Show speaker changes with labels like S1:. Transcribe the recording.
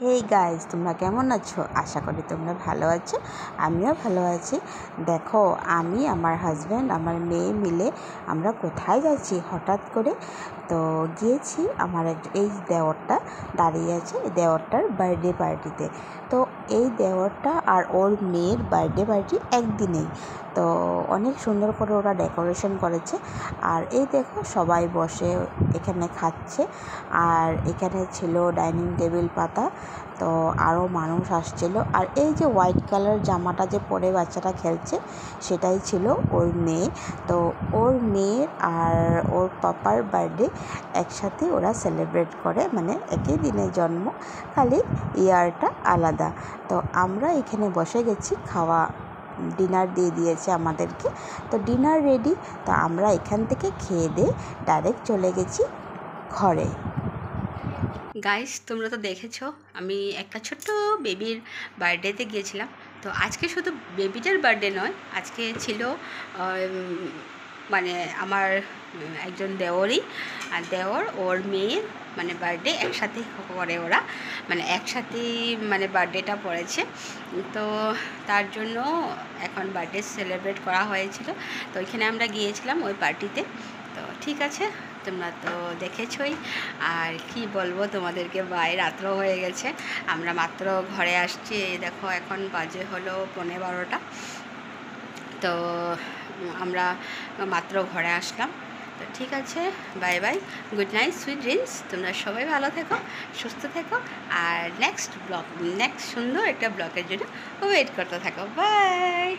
S1: Hey guys, তোমরা কেমন আছো? আশা করি তোমরা ভালো আছো। আমিও ভালো আছি। দেখো, আমি আমার হাজব্যান্ড আমার মেয়ে মিলে আমরা কোথায় যাচ্ছি হঠাৎ করে। তো গিয়েছি আমার এই দেওরটা দাঁড়িয়ে আছে, দেওরটার বার্থডে পার্টিতে। তো এই দেওরটা আর ওর মেয়ের বার্থডে পার্টি একদিনেই। তো অনেক সুন্দর করে ওরা ডেকোরেশন করেছে। আর এই দেখো, সবাই বসে এখানে খাচ্ছে। আর এখানে ছিল ডাইনিং টেবিল পাতা। তো আরও মানুষ আসছিল। আর এই যে হোয়াইট কালার জামাটা যে পরে বাচ্চাটা খেলছে, সেটাই ছিল ওর মেয়ে। তো ওর মেয়ের আর ওর পাপার বার্থডে একসাথে ওরা সেলিব্রেট করে, মানে একই দিনে জন্ম, খালি ইয়ারটা আলাদা। তো আমরা এখানে বসে গেছি খাওয়া, ডিনার দিয়ে দিয়েছে আমাদেরকে। তো ডিনার রেডি। তো আমরা এখান থেকে খেয়ে দিয়ে ডাইরেক্ট চলে গেছি ঘরে।
S2: গাইস, তোমরা তো দেখেছো আমি একটা ছোট্ট বেবির বার্থডেতে গিয়েছিলাম। তো আজকে শুধু বেবিটার বার্থডে নয়, আজকে ছিল মানে আমার একজন দেওরই, আর দেওর ওর মেয়ের মানে বার্থডে একসাথে করে ওরা, মানে একসাথেই মানে বার্থডেটা পড়েছে। তো তার জন্য এখন বার্থডে সেলিব্রেট করা হয়েছিল। তো ওইখানে আমরা গিয়েছিলাম ওই পার্টিতে। তো ঠিক আছে, তোমরা তো দেখেছই, আর কি বলবো তোমাদেরকে, রাত্র হয়ে গেছে, আমরা মাত্র ঘরে আসছি। এই দেখো, এখন বাজে হলো 11:15। তো আমরা মাত্র ঘরে আসলাম। তো ঠিক আছে, bye bye, good night, sweet dreams. তোমরা সবাই ভালো থেকো, সুস্থ থেকো, আর নেক্সট সুন্দর একটা ব্লগের জন্য ওয়েট করতে থাকো। বাই।